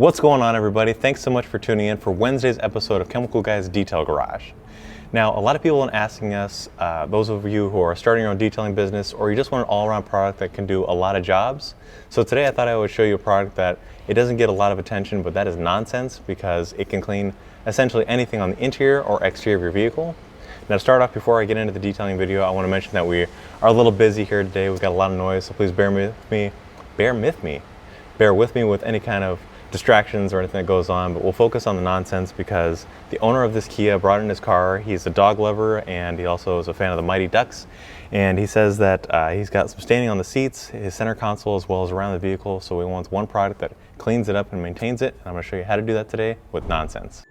What's going on, everybody? Thanks so much for tuning in for Wednesday's episode of Chemical Guy's Detail Garage. Now, a lot of people have been asking us, those of you who are starting your own detailing business, or you just want an all-around product that can do a lot of jobs. So today I thought I would show you a product that it doesn't get a lot of attention, but that is nonsense because it can clean essentially anything on the interior or exterior of your vehicle. Now, to start off, before I get into the detailing video, I want to mention that we are a little busy here today. We've got a lot of noise, so please bear with me with any kind of distractions or anything that goes on, but we'll focus on the nonsense because the owner of this Kia brought in his car. He's a dog lover and he also is a fan of the Mighty Ducks, and he says that he's got some staining on the seats, his center console, as well as around the vehicle, so he wants one product that cleans it up and maintains it, and I'm going to show you how to do that today with nonsense.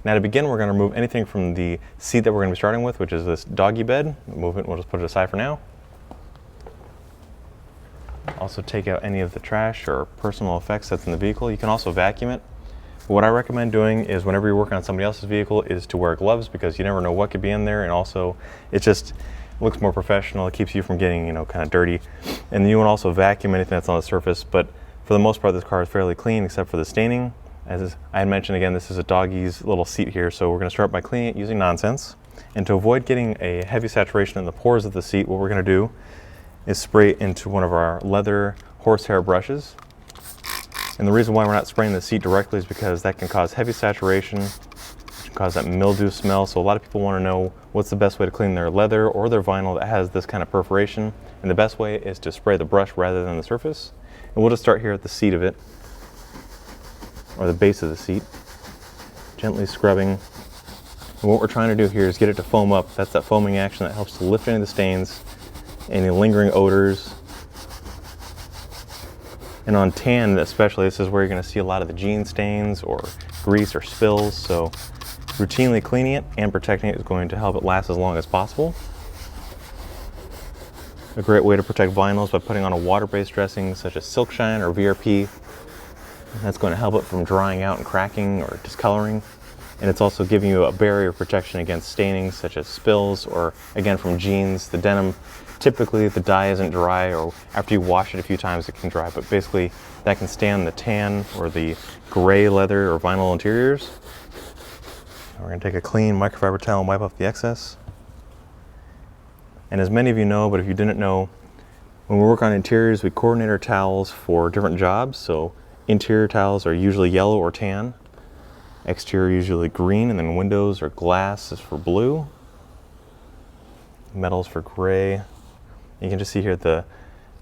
Now, to begin, we're going to remove anything from the seat that we're going to be starting with, which is this doggy bed. Move it, we'll just put it aside for now. Also take out any of the trash or personal effects that's in the vehicle. You can also vacuum it. What I recommend doing is whenever you're working on somebody else's vehicle is to wear gloves, because you never know what could be in there, and also it just looks more professional. It keeps you from getting, kind of dirty. And then you want to also vacuum anything that's on the surface, but for the most part this car is fairly clean except for the staining. As I had mentioned, again, this is a doggy's little seat here, so we're going to start by cleaning it using nonsense. And to avoid getting a heavy saturation in the pores of the seat, what we're going to do is spray it into one of our leather horsehair brushes. And the reason why we're not spraying the seat directly is because that can cause heavy saturation, which can cause that mildew smell. So a lot of people want to know what's the best way to clean their leather or their vinyl that has this kind of perforation. And the best way is to spray the brush rather than the surface. And we'll just start here at the seat of it, or the base of the seat, gently scrubbing. And what we're trying to do here is get it to foam up. That's that foaming action that helps to lift any of the stains, any lingering odors. And on tan especially, this is where you're going to see a lot of the jean stains or grease or spills, so routinely cleaning it and protecting it is going to help it last as long as possible. A great way to protect vinyl is by putting on a water-based dressing such as Silk Shine or VRP. That's going to help it from drying out and cracking or discoloring. And it's also giving you a barrier of protection against stainings such as spills, or again from jeans, the denim. Typically the dye isn't dry, or after you wash it a few times it can dry, but basically that can stand the tan or the gray leather or vinyl interiors. We're going to take a clean microfiber towel and wipe off the excess. And as many of you know, but if you didn't know, when we work on interiors we coordinate our towels for different jobs. So interior towels are usually yellow or tan, exterior usually green, and then windows or glass is for blue, metals for gray. You can just see here the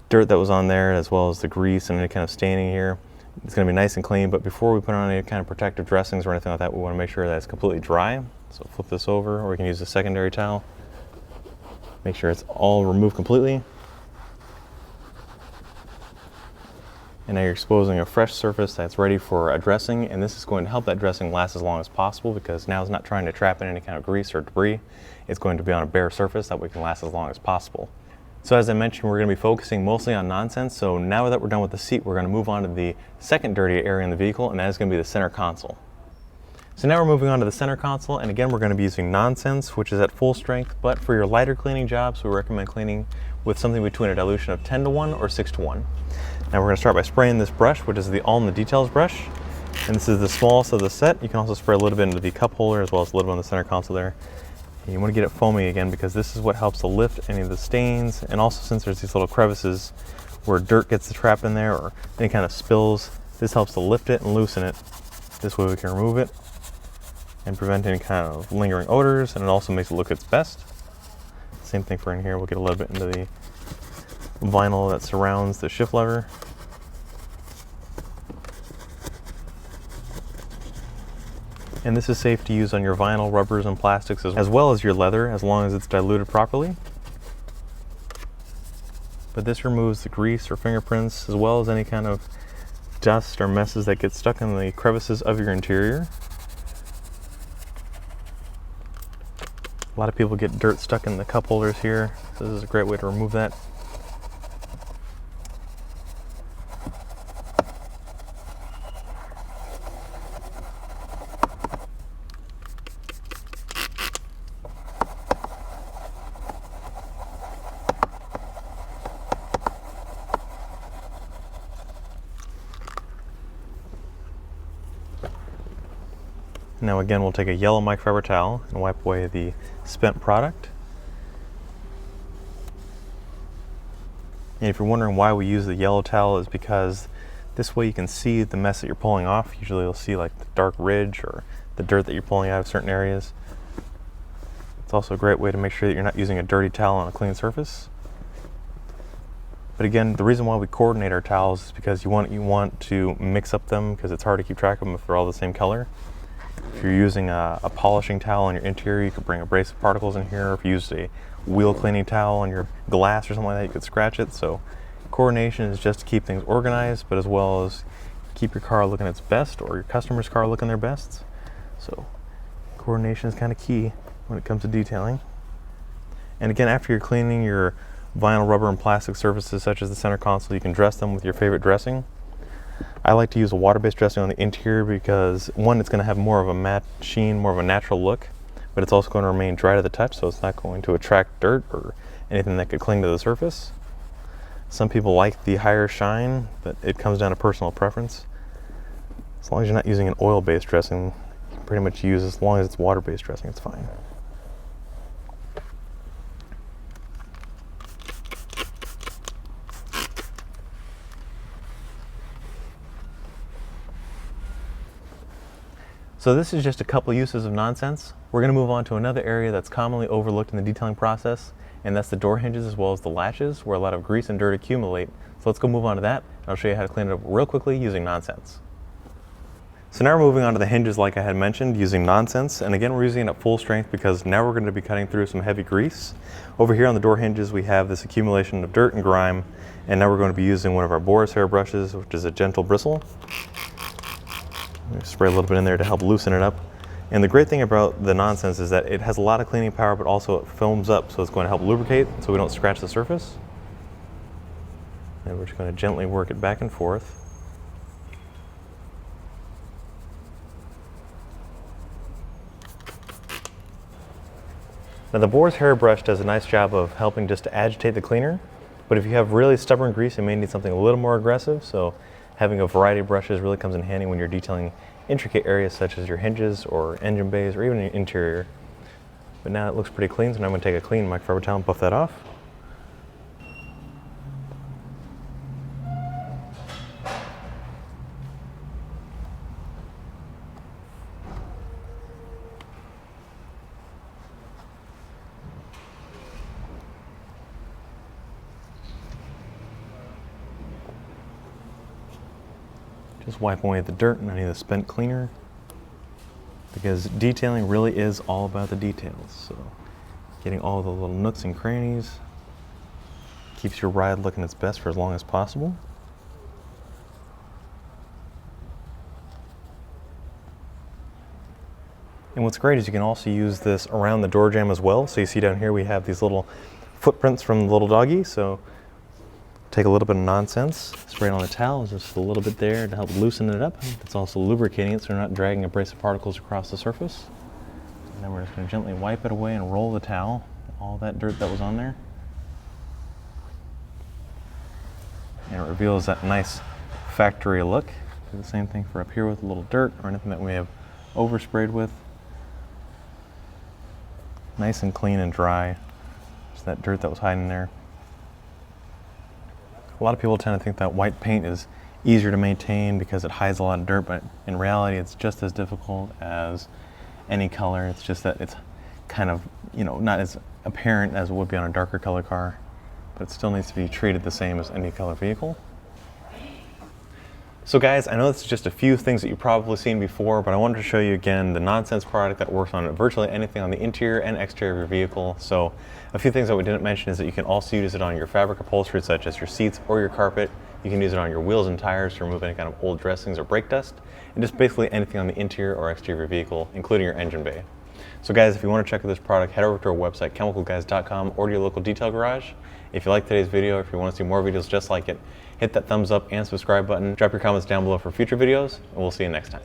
dirt that was on there, as well as the grease and any kind of staining here. It's going to be nice and clean, but before we put on any kind of protective dressings or anything like that, we want to make sure that it's completely dry. So flip this over, or we can use a secondary towel. Make sure it's all removed completely. And now you're exposing a fresh surface that's ready for a dressing, and this is going to help that dressing last as long as possible, because now it's not trying to trap in any kind of grease or debris. It's going to be on a bare surface that we can last as long as possible. So as I mentioned, we're going to be focusing mostly on nonsense. So now that we're done with the seat, we're going to move on to the second dirty area in the vehicle, and that is going to be the center console. So now we're moving on to the center console, and again we're going to be using nonsense, which is at full strength, but for your lighter cleaning jobs we recommend cleaning with something between a dilution of 10:1 or 6:1. Now we're going to start by spraying this brush, which is the All in the Details brush, and this is the smallest of the set. You can also spray a little bit into the cup holder as well as a little bit on the center console there. And you want to get it foaming again, because this is what helps to lift any of the stains, and also since there's these little crevices where dirt gets trapped in there or any kind of spills, this helps to lift it and loosen it. This way we can remove it and prevent any kind of lingering odors, and it also makes it look its best. Same thing for in here. We'll get a little bit into the vinyl that surrounds the shift lever. And this is safe to use on your vinyl, rubbers, and plastics as well as your leather, as long as it's diluted properly. But this removes the grease or fingerprints, as well as any kind of dust or messes that get stuck in the crevices of your interior. A lot of people get dirt stuck in the cup holders here, so this is a great way to remove that. Now again, we'll take a yellow microfiber towel and wipe away the spent product. And if you're wondering why we use the yellow towel, is because this way you can see the mess that you're pulling off. Usually you'll see like the dark ridge or the dirt that you're pulling out of certain areas. It's also a great way to make sure that you're not using a dirty towel on a clean surface. But again, the reason why we coordinate our towels is because you want to mix up them, because it's hard to keep track of them if they're all the same color. If you're using a polishing towel on your interior, you could bring abrasive particles in here. If you used a wheel cleaning towel on your glass or something like that, you could scratch it. So coordination is just to keep things organized, but as well as keep your car looking its best, or your customer's car looking their best. So coordination is kind of key when it comes to detailing. And again, after you're cleaning your vinyl, rubber, and plastic surfaces such as the center console, you can dress them with your favorite dressing. I like to use a water-based dressing on the interior because, one, it's going to have more of a matte sheen, more of a natural look, but it's also going to remain dry to the touch, so it's not going to attract dirt or anything that could cling to the surface. Some people like the higher shine, but it comes down to personal preference. As long as you're not using an oil-based dressing, you can pretty much use, as long as it's water-based dressing, it's fine. So this is just a couple uses of nonsense. We're going to move on to another area that's commonly overlooked in the detailing process, and that's the door hinges as well as the latches, where a lot of grease and dirt accumulate. So let's go move on to that, and I'll show you how to clean it up real quickly using nonsense. So now we're moving on to the hinges like I had mentioned, using nonsense, and again we're using it at full strength because now we're going to be cutting through some heavy grease. Over here on the door hinges we have this accumulation of dirt and grime, and now we're going to be using one of our boar's hair brushes, which is a gentle bristle. Spray a little bit in there to help loosen it up. And the great thing about the nonsense is that it has a lot of cleaning power, but also it foams up, so it's going to help lubricate so we don't scratch the surface. And we're just going to gently work it back and forth. Now the boar's hair brush does a nice job of helping just to agitate the cleaner, but if you have really stubborn grease, you may need something a little more aggressive, so having a variety of brushes really comes in handy when you're detailing intricate areas such as your hinges or engine bays or even your interior. But now it looks pretty clean, so now I'm going to take a clean microfiber towel and buff that off. Just wipe away the dirt and any of the spent cleaner, because detailing really is all about the details. So getting all the little nooks and crannies keeps your ride looking its best for as long as possible. And what's great is you can also use this around the door jamb as well. So you see down here we have these little footprints from the little doggy. So take a little bit of nonsense, spray it on the towel, just a little bit there to help loosen it up. It's also lubricating it so you're not dragging abrasive particles across the surface. And then we're just going to gently wipe it away and roll the towel, all that dirt that was on there. And it reveals that nice factory look. Do the same thing for up here with a little dirt or anything that we have oversprayed with. Nice and clean and dry. Just that dirt that was hiding there. A lot of people tend to think that white paint is easier to maintain because it hides a lot of dirt, but in reality it's just as difficult as any color. It's just that it's kind of, not as apparent as it would be on a darker color car, but it still needs to be treated the same as any color vehicle. So guys, I know this is just a few things that you've probably seen before, but I wanted to show you again the nonsense product that works on virtually anything on the interior and exterior of your vehicle. So a few things that we didn't mention is that you can also use it on your fabric upholstery such as your seats or your carpet. You can use it on your wheels and tires to remove any kind of old dressings or brake dust, and just basically anything on the interior or exterior of your vehicle, including your engine bay. So guys, if you want to check out this product, head over to our website, chemicalguys.com, or to your local detail garage. If you like today's video, if you want to see more videos just like it, hit that thumbs up and subscribe button. Drop your comments down below for future videos, and we'll see you next time.